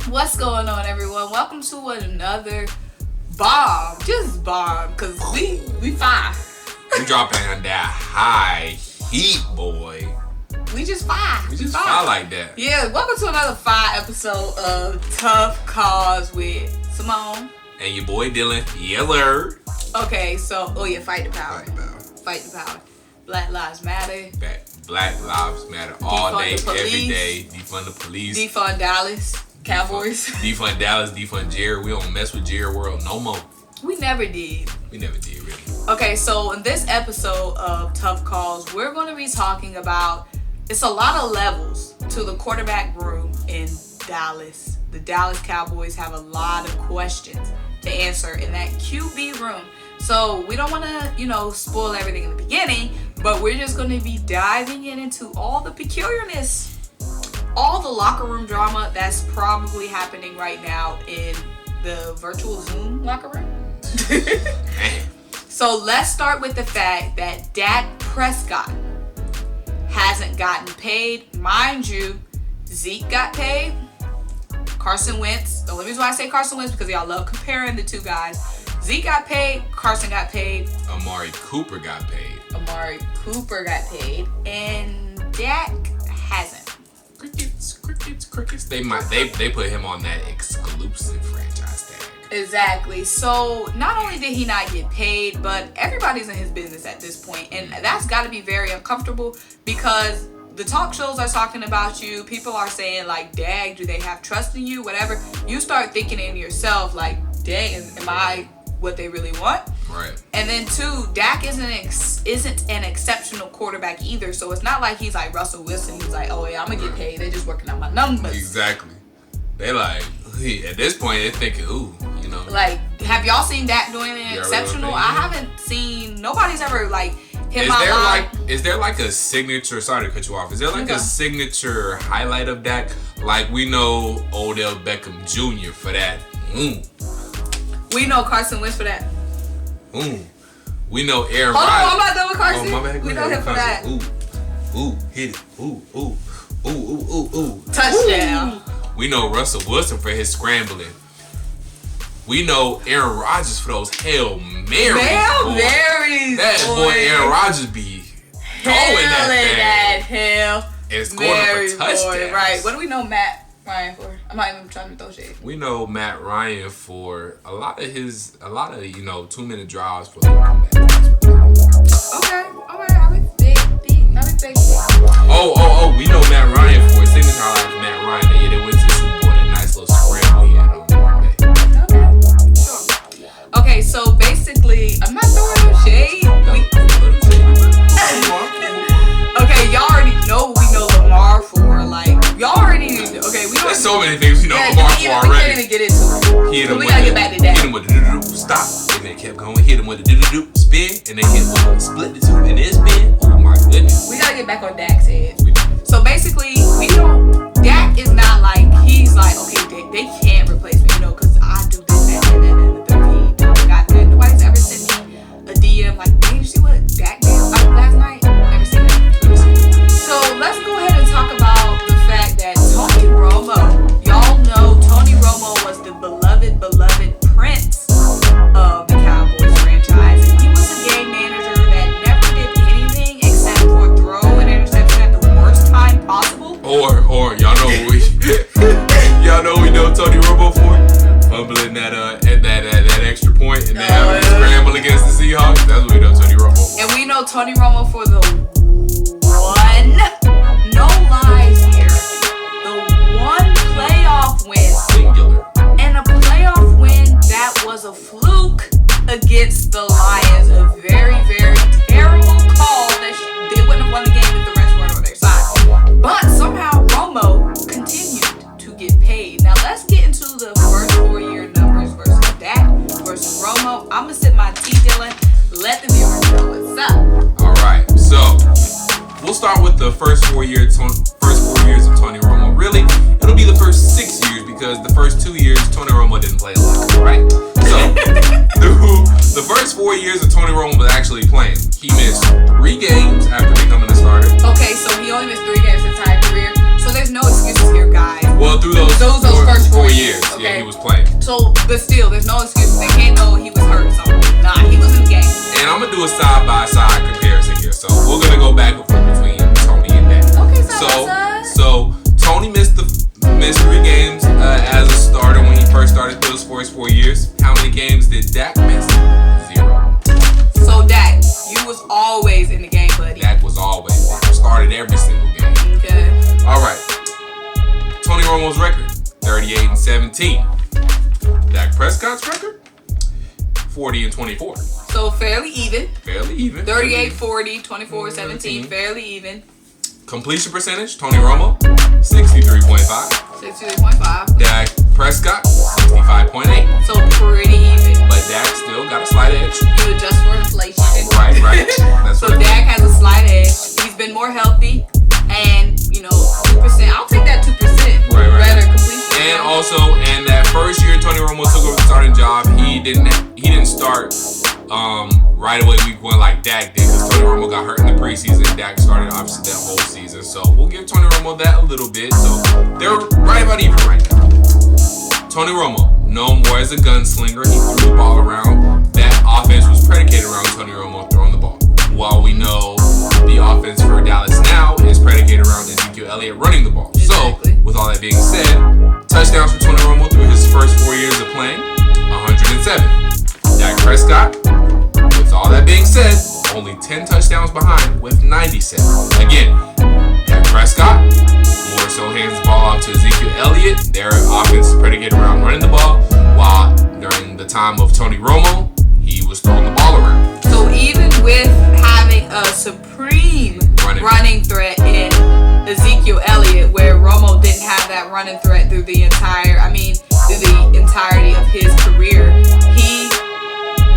What's going on, everyone? Welcome to another bomb. Just bomb, because we fire. We dropping that high heat, boy. We just fire. We just fire like that. Yeah, welcome to another fire episode of Tough Calls with Simone. And your boy Dylan. Yeller. Okay, so, fight the power. Fight the power. Black Lives Matter. Black Lives Matter all Defund day, every day. Defund the police. Defund Dallas Cowboys. Defund Dallas, defund Jerry. We don't mess with Jerry World no more. We never did. We never did, really. Okay, so in this episode of Tough Calls, we're going to be talking about, it's a lot of levels to the quarterback room in Dallas. The Dallas Cowboys have a lot of questions to answer in that QB room. So we don't want to, spoil everything in the beginning, but we're just going to be diving into all the peculiarness, all the locker room drama that's probably happening right now in the virtual Zoom locker room. So let's start with the fact that Dak Prescott hasn't gotten paid. Mind you, Zeke got paid. Carson Wentz. The only reason why I say Carson Wentz because y'all love comparing the two guys. Zeke got paid. Carson got paid. Amari Cooper got paid. And Dak hasn't. Crickets. They put him on that exclusive franchise tag. Exactly. So not only did he not get paid, but everybody's in his business at this point, and that's got to be very uncomfortable because the talk shows are talking about you. People are saying like, "Dag, do they have trust in you?" Whatever. You start thinking in yourself like, "Dang, am I what they really want?" Right. And then two, Dak isn't an exceptional quarterback either. So it's not like he's like Russell Wilson. He's like, "Oh yeah, I'm gonna get paid. They're just working on my numbers." Exactly. They like at this point they're thinking, "Ooh, Like, have y'all seen Dak doing anything exceptional? I haven't seen. Nobody's ever like hit my line. Is there like a signature? Sorry to cut you off. Is there like a signature highlight of Dak? Like we know Odell Beckham Jr. for that. We know Carson Wentz for that. We know Aaron Rodgers. Hold on, I'm not done with Carson. Oh, my bad. We know him for that. Hit it. Ooh. Touchdown. We know Russell Wilson for his scrambling. We know Aaron Rodgers for those Hail Marys. That boy Aaron Rodgers be throwing that Hell and scoring for touchdowns. Right. What do we know Matt Ryan for? I'm not even trying to throw shade. We know Matt Ryan for a lot of 2-minute drives for the comeback. Okay. All right. I respect. Oh, we know Matt Ryan for a signature highlight for Matt Ryan. Yeah, they went to the Super Bowl. That nice little scramble he had on the comeback. Sure. Okay, so basically, I'm not throwing no shade. Okay, y'all already know what we know Lamar for. Like, y'all already. Okay, we don't. There's so many things we know Lamar for already. We can't even get into it. We gotta get back to that. Hit him with the do-do-do, stop, and then kept going. Hit him with the do-do-do, spin, and then hit with split the two, and then spin. Oh my goodness. We gotta get back on Dak's head. So basically, Dak is not like, he's like, okay, they can't replace me, because I do this, that, and the third. He got that. Nobody's ever sent me a DM like, did you see what Dak did last night? Never seen that. So let's go ahead and talk about the fact that Tony Romo, y'all know Tony Romo was the beloved prince of the Cowboys franchise. And he was a game manager that never did anything except for throw an interception at the worst time possible. Or y'all know we know Tony Romo for fumbling that extra point and then having to scramble against the Seahawks. That's what we know Tony Romo for. And we know Tony Romo for the no lies here, the one playoff win. Singular. And a playoff win that was a fluke against the Lions. A very, very terrible call that they wouldn't have won the game if the refs weren't on their side. But somehow Romo continued to get paid. Now let's get into the first 4-year numbers versus Dak versus Romo. I'm gonna sip my tea, Dylan. Let the viewers know what's up. All right, so we'll start with the first 4 years of Tony Romo. Really, it'll be the first 6 years because the first 2 years Tony Romo didn't play a lot, right? So the first 4 years of Tony Romo was actually playing. He missed 3 games after becoming a starter. Okay, so he only missed 3 games his entire career. So there's no excuses here, guys. Well, through those first 4 years. game he was playing. So, but still, there's no excuse. They can't know he was hurt or something. Nah, he was in the game. And I'm gonna do a side-by-side comparison here. So we're gonna go back and forth between Tony and Dak. Okay, side. So Tony missed 3 games as a starter when he first started those first 4 years. How many games did Dak miss? 0. So Dak, you was always in the game, buddy. Dak was always there. Started every single game. Okay. All right. Tony Romo's record, 38-17. Dak Prescott's record, 40-24. So fairly even. 38-40, 24-17, fairly even. Completion percentage, Tony Romo, 63.5. 63.5. Dak Prescott, 65.8. So pretty even. But Dak still got a slight edge. You adjust for inflation. Right. That's so Dak has a slight edge. He's been more healthy. And, 2%. I'll take that 2%. Right. Better completion. And also, in that first year Tony Romo took over the starting job, he didn't start right away week 1 like Dak did, because Tony Romo got hurt in the preseason. Dak started obviously that whole season, so we'll give Tony Romo that a little bit. So they're right about even right now. Tony Romo, known more as a gunslinger, he threw the ball around. That offense was predicated around Tony Romo throwing the ball. While we know the offense for Dallas now is predicated around Ezekiel Elliott running the ball. Exactly. So with all that being said, touchdowns for Tony Romo through his first 4 years of playing, 107. Dak Prescott, with all that being said, only 10 touchdowns behind with 97. Again, Dak Prescott more so hands the ball off to Ezekiel Elliott. Their offense is predicated around running the ball, while during the time of Tony Romo, he was throwing the ball around. So even with having a supreme running threat in Ezekiel Elliott, where Romo didn't have that running threat through the entirety of his career,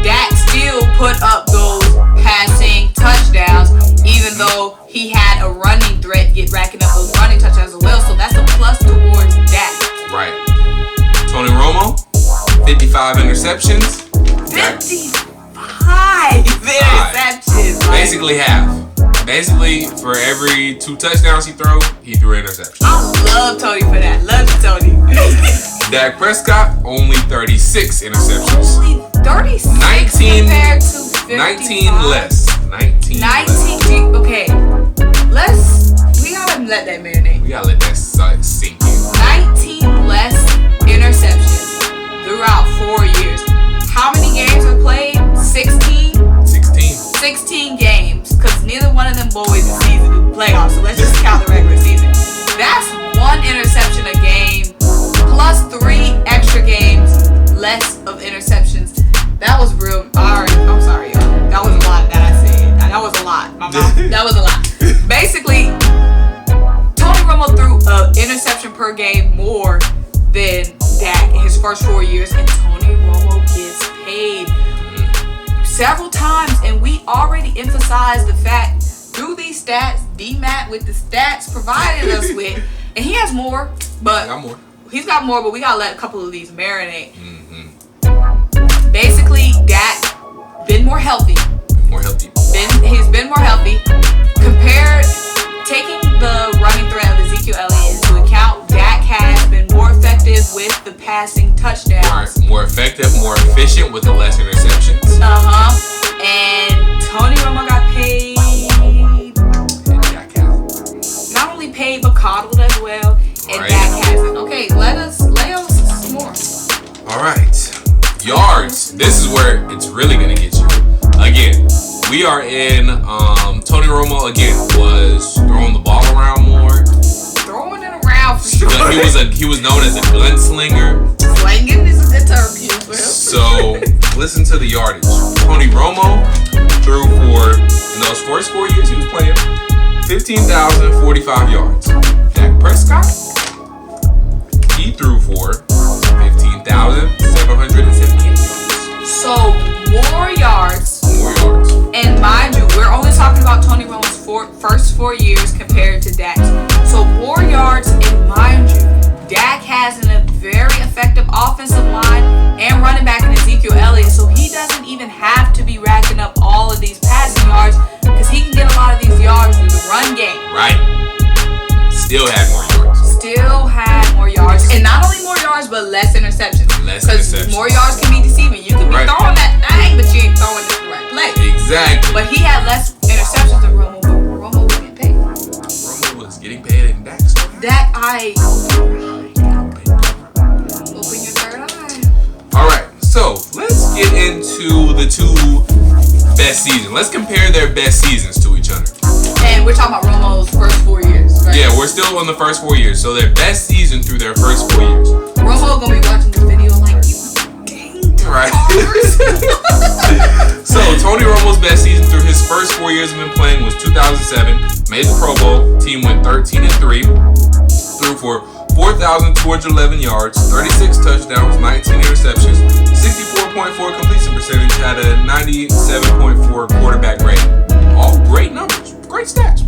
Dak still put up those passing touchdowns, even though he had a running threat, racking up those running touchdowns as well. So that's a plus towards Dak. Right. Tony Romo, 55 interceptions. 55 interceptions. Basically half. Basically, for every 2 touchdowns he threw an interception. I love Tony for that. Love you, Tony. Dak Prescott, only 36 interceptions. Only 36 compared to 55. 19 less. 19 less. Okay. We gotta let that marinate. We gotta let that sink in. 19 less interceptions throughout 4 years. How many games are played? 16? 16 games, because neither one of them boys is season in the playoffs, so let's just count the regular season. That's 1 interception a game, plus 3 extra games, less of interceptions. That was real. Alright, I'm sorry, y'all. That was a lot that I said. That was a lot. My mouth. That was a lot. Basically, Tony Romo threw an interception per game more than Dak in his first 4 years, and Tony Romo gets paid several times, and we already emphasized the fact through these stats, D-Matt with the stats provided us with, and he has more, but he's got more, but we gotta let a couple of these marinate. Basically, Dak been more healthy. He's been more healthy. Taking the running threat of Ezekiel Elliott into account, Dak has been more effective with the passing touchdowns. More effective, more efficient with the less interceptions. And Tony Romo got paid. And Dak hasn't. Not only paid, but coddled as well. And Dak hasn't. Okay, lay us some more. All right. Yards. This is where it's really going to get you. Again, we are in Tony Romo, again, was throwing the ball around more. Throwing it around for sure. He was known as a gunslinger. Slinging is a good term used for him. So, listen to the yardage. Tony Romo threw for, in those first 4 years he was playing, 15,045 yards. Dak Prescott, he threw for 15,778 yards. So, more yards. yards. And mind you, we're only talking about Tony Romo's first 4 years compared to Dak's. So 4 yards, and mind you, Dak has a very effective offensive line and running back in Ezekiel Elliott, so he doesn't even have to be racking up all of these passing yards because he can get a lot of these yards through the run game. Right. Still had more yards. And not only more yards, but less interceptions. Less Because interceptions. more yards can be deceiving. You can be throwing that thing, but you ain't throwing it to the right place. Exactly. But he had less interceptions than Romo, but Romo was getting paid. Romo was getting paid in Dak. That eye. Open your third eye. All right, so let's get into the two best seasons. Let's compare their best seasons to each other. And we're talking about Romo's first 4 years, right? Yeah, we're still on the first 4 years. So their best season through their first 4 years. Romo gonna be watching this video like, Right. So Tony Romo's best season through his first 4 years of been playing was 2007. Made the Pro Bowl. Team went 13-3. Threw for 4,211 yards, 36 touchdowns, 19 interceptions, 64.4 completion percentage, had a 97.4 quarterback rating. All great numbers. Great stats.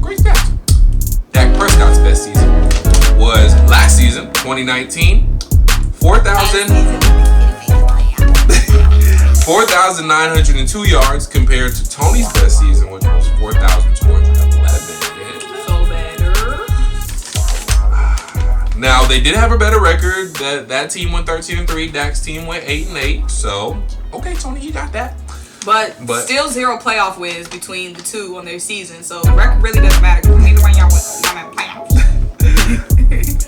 Dak Prescott's best season was last season, 2019. 4,902 yards compared to Tony's best season, which was 4,211. So better. Now they did have a better record. That team went 13-3. Dak's team went 8-8. So okay, Tony, you got that. But still 0 playoff wins between the two on their season. So the record really doesn't matter because neither one of y'all went playoffs.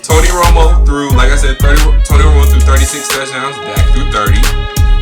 Tony Romo threw, like I said, Tony Romo threw 36 touchdowns. Dak threw 30.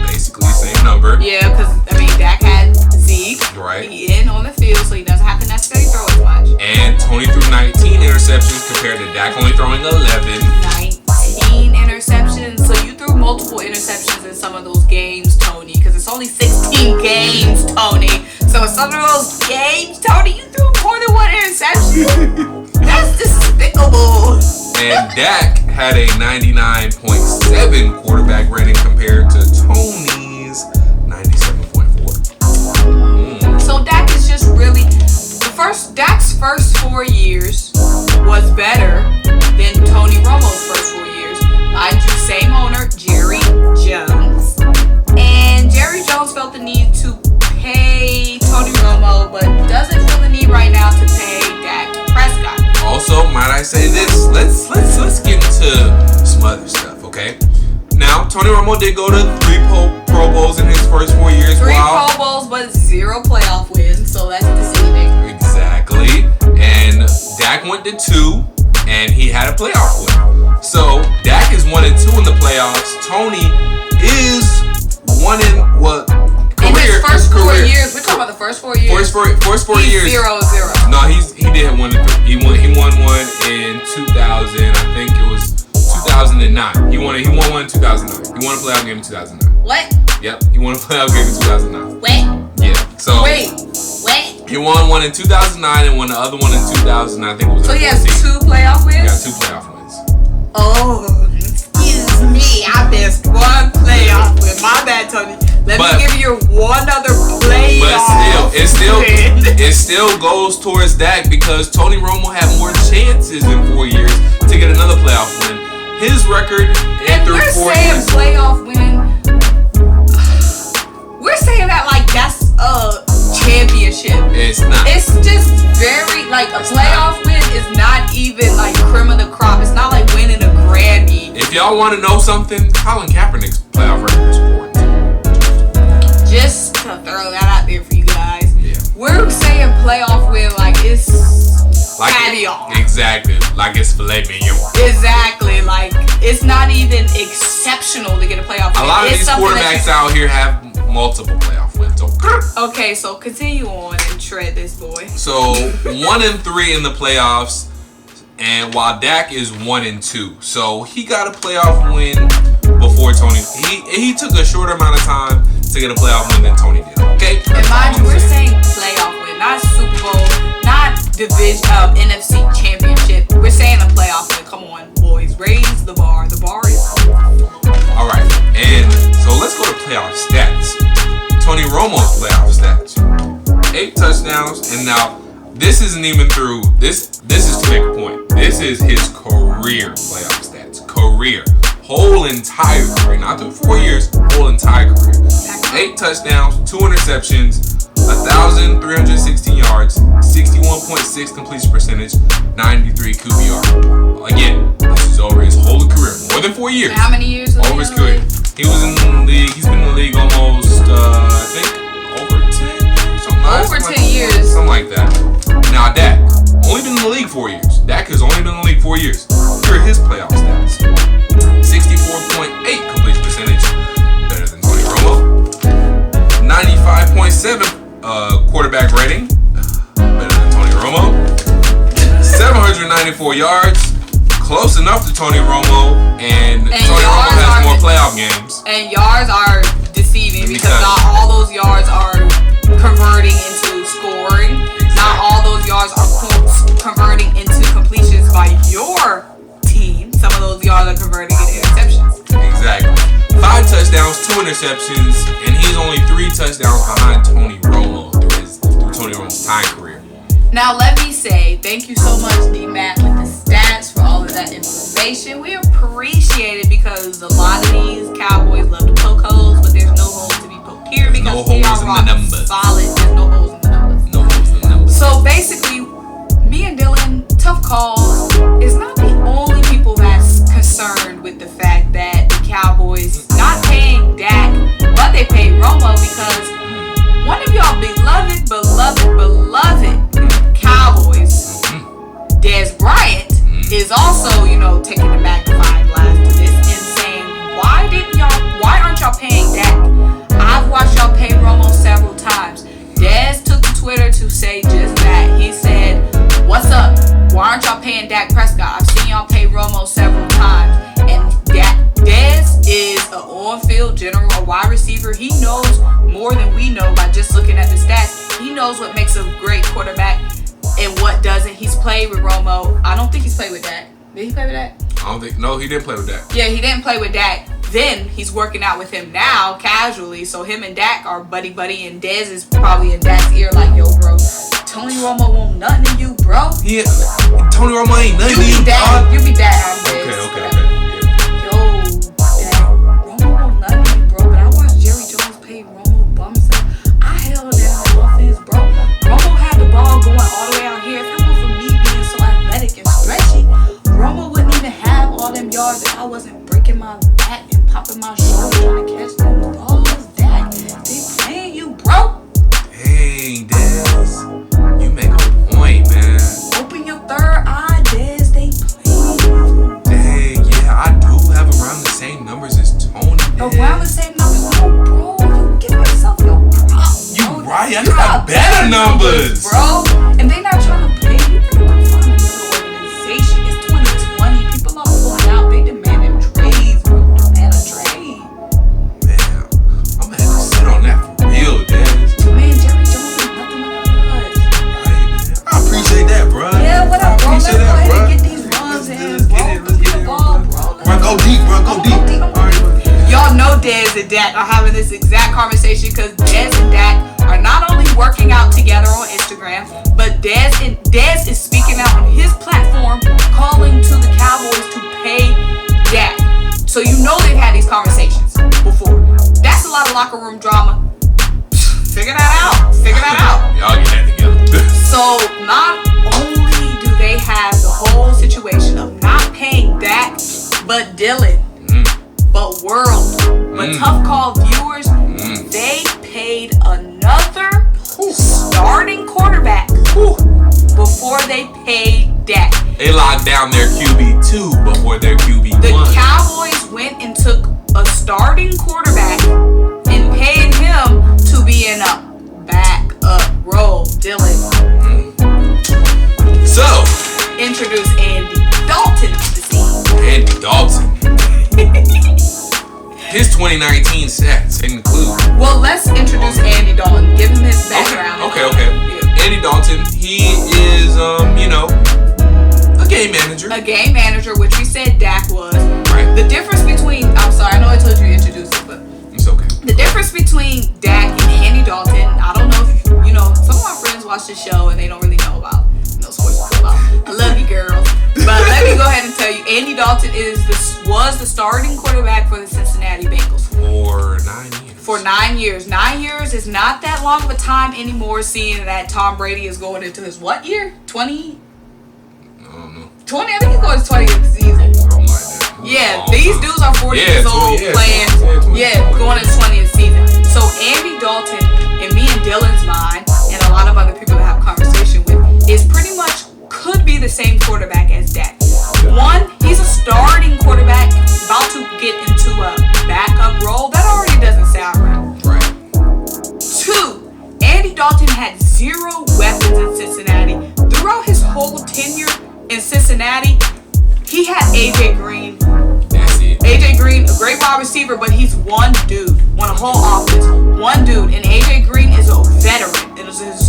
Basically the same number. Yeah, because Dak had Zeke. Right. He in on the field, so he doesn't have to necessarily throw as much. And Tony threw 19 interceptions compared to Dak only throwing 11. 19 interceptions. So you threw multiple interceptions in some of those games, Tony, because it's only 16 games, Tony. So in some of those games, Tony, you threw more than one interception. That's despicable. And Dak had a 99.7 quarterback rating compared to Tony's 97.4. So Dak is just really Dak's first 4 years was better than Tony Romo's first 4 years. Mind you, same owner, Jerry Jones. And Jerry Jones felt the need to pay Tony Romo, but doesn't feel the need right now to pay Dak Prescott. Also, might I say this? Let's get into some other stuff, okay? Now, Tony Romo did go to 3 Pro Bowls in his first 4 years. 3 Pro Bowls, but 0 playoff wins, so that's deceiving. Exactly. And Dak went to 2, and he had a playoff win. So Dak is 1-2 in the playoffs. Tony is 1 in what? In his first 4 years, we're talking about the first 4 years. First 4 years. 0-0. No, he did have 1-3. He won one in 2000. I think it was 2009. He won one in 2009. He won a playoff game in 2009. What? Yep, he won a playoff game in 2009. Wait. Yeah. So Wait. he won one in 2009 and won the other one in 2000. I think it was. So he has 2 playoff wins? He got 2 playoff wins. Oh, excuse me. I missed 1 playoff win. My bad, Tony. Let me give you one other playoff. But it still goes towards Dak because Tony Romo had more chances in 4 years to get another playoff win. His record through 4 years. Playoff win. We're saying that like that's a championship. It's not. It's just very like a playoff win is not even like cream of the crop. It's not like winning a Grammy. If y'all want to know something, Colin Kaepernick's playoff record is 4-2. Just to throw that out there for you guys. Yeah. We're saying playoff win like it's caviar. Exactly. Like it's filet mignon. Exactly. Like it's not even exceptional to get a playoff win. A lot of these quarterbacks out here have multiple playoff wins. Okay, so continue on and tread this boy. So 1-3 in the playoffs, and while Dak is 1-2, so he got a playoff win before Tony. He took a shorter amount of time to get a playoff win than Tony did. Okay. And mind you, we're saying playoff win, not Super Bowl, not division NFC Championship. We're saying a playoff win. Come on, boys, raise the bar. The bar is. All right, and so let's go to playoff stats. Tony Romo's playoff stats: 8 touchdowns, and now this isn't even through this. This is to make a point. This is his career playoff stats. Career, whole entire career, not through 4 years, whole entire career. 8 touchdowns, 2 interceptions, 1,316 yards, 61.6 completion percentage, 93 QBR. Again, this is over his whole career, more than 4 years. How many years? Over his career. He was in the league. He's been in the league almost, I think, over 10 years. Over 10 years. Something like that. Now, Dak, only been in the league 4 years. Dak has only been in the league 4 years. Here are his playoff stats. 64.8 completion percentage, better than Tony Romo. 95.7 quarterback rating, better than Tony Romo. 794 yards, close enough to Tony Romo, and Tony Romo has more playoff games. And yards are deceiving because not all those yards are converting into scoring. Exactly. Not all those yards are converting into completions by your team. Some of those yards are converting into interceptions. Exactly. 5 touchdowns, 2 interceptions, and he's only 3 touchdowns behind Tony Romo through Tony Romo's time career. Now let me say thank you so much, D-Mac, with the stats, for all of that information. We appreciate it because a lot of these Cowboys love to poke holes, but there's no holes to be poked here because no holes in the numbers. Solid. There's no holes in the numbers. No holes in the numbers. So basically, me and Dylan, tough calls, is not the only people that's concerned with the fact that the Cowboys not paying Dak, but they paid Romo because one of y'all beloved Cowboys, Dez Bryant, is also, taking the magnifying glass to this and saying, why aren't y'all paying Dak? I've watched y'all pay Romo several times. Dez took to Twitter to say just that. He said, what's up? Why aren't y'all paying Dak Prescott? I've seen y'all pay Romo several times. And Dez is an on-field general, a wide receiver. He knows more than we know by just looking at the stats. He knows what makes a great quarterback and what doesn't. He's played with Romo. I don't think he's played with Dak. Did he play with Dak? No, he didn't play with Dak. Yeah, he didn't play with Dak. Then he's working out with him now, casually. So him and Dak are buddy-buddy, and Dez is probably in Dak's ear like, yo, bro, Tony Romo won't nothing to you, bro. Yeah, Tony Romo ain't nothing to you. You be Dak, I'm Dez. Okay. I wasn't breaking my back and popping my shoulder trying to catch them balls. Dak, they playing you, bro. Hey, Dez, you make a point, man. Open your third eye, Dez. They playing you. Dang, yeah, I do have around the same numbers as Tony. Dez. Around the same numbers, no, bro. You give yourself your props. You right? I got better numbers, bro. And they not trying to play you. They're gonna find another organization. It's 2020. People are pulling out. They demanding trades, bro. Demand a trade. Man, I'm gonna have to sit on that for real, Dez. Man, Jerry Jones ain't nothing but us. Right, man. I appreciate that, bro. Yeah, what up, bro? Let's go ahead bro. and get these runs in, bro. Let's get the ball, bro. Bro, go deep, bro. Go deep. Y'all know Dez and Dak are having this exact conversation because Dez and Dak are not only working out together on Instagram, but Dez is speaking out on his platform, calling to the Cowboys to pay Dak. So you know they've had these conversations before. That's a lot of locker room drama. Figure that out. Y'all get that together. So not only do they have the whole situation of not paying Dak, but Dylan, but World, but Tough Call viewers, they paid another starting quarterback before they paid Dak. They locked down their QB2 before their QB1. The Cowboys went and took a starting quarterback and paid him to be in a backup role. Dylan. So, introduce Andy Dalton to the scene. Andy Dalton. His 2019 stats include. Well, let's introduce Andy Dalton. Give him his background. Okay. Yeah. Andy Dalton, he is, a game manager. A game manager, which we said Dak was. Right. The difference between, I'm sorry, I know I told you to introduce it, but it's okay. The difference between Dak and Andy Dalton, I don't know if some of my friends watch the show and they don't really know about sports football. I love you, girls. But let me go ahead and tell you, Andy Dalton was the starting quarterback for the Cincinnati Bengals. For 9 years. for 9 years. 9 years is not that long of a time anymore, seeing that Tom Brady is going into his what year? 20? I don't know. 20? I think he's going to 20th season. Something like that. Yeah, these dudes are 40 years old 20, playing. 20, Going into 20th season. So Andy Dalton, in me and Dylan's mind, and a lot of other people that have conversation with, is pretty much could be the same quarterback as Dak. One, he's a starting quarterback about to get into a backup role. That already doesn't sound right. Right. Two, Andy Dalton had 0 weapons in Cincinnati. Throughout his whole tenure in Cincinnati, he had AJ Green. That's it. AJ Green, a great wide receiver, but he's one dude on a whole offense. One dude. And AJ Green is a veteran.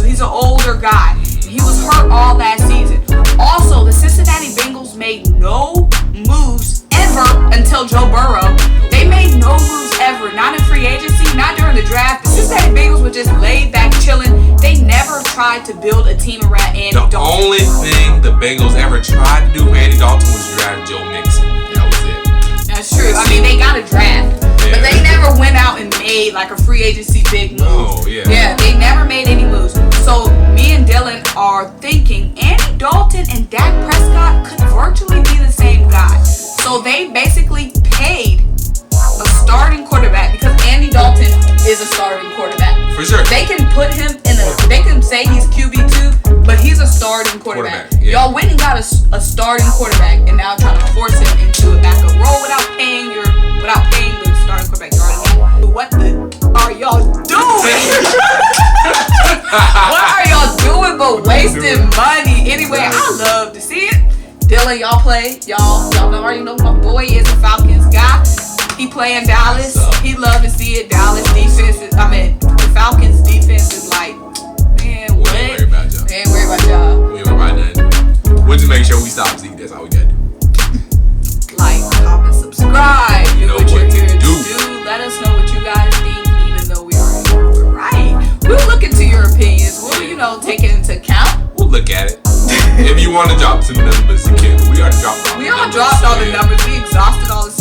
He's an older guy. He was hurt all that season. Also, the Cincinnati Bengals made no moves ever until Joe Burrow. They made no moves ever. Not in free agency, not during the draft. The Cincinnati Bengals were just laid back, chilling. They never tried to build a team around Andy Dalton. The only thing the Bengals ever tried to do for Andy Dalton was draft Joe Mixon. That was it. That's true. I mean, they got a draft. But they never went out and made like a free agency big move. No, yeah. Yeah, they never made any moves. So me and Dylan are thinking Andy Dalton and Dak Prescott could virtually be the same guy. So they basically paid a starting quarterback because Andy Dalton is a starting quarterback. For sure. They can put him in they can say he's QB2, but he's a starting quarterback. Yeah. Y'all went and got a starting quarterback and now trying to force him into a backup role without paying the starting quarterback you already have. What the are y'all doing? What are y'all doing but wasting money? Anyway, I love to see it. Dylan, y'all play. Y'all already know my boy is a Falcons guy. He playing Dallas. He love to see it. Dallas defense the Falcons defense is like, man, what? We ain't worried about y'all. We ain't worried about y'all. We ain't worried about nothing. We'll just make sure we stop Zeke. That's all we gotta do. Like, comment, subscribe. You know what you're what to here to do. Let us know what you guys think, even though we already know we're right. We'll look into your opinions. We'll, take it into account. We'll look at it. If you want to drop some numbers, you can. We already dropped all the numbers. We all dropped all the numbers. We exhausted all the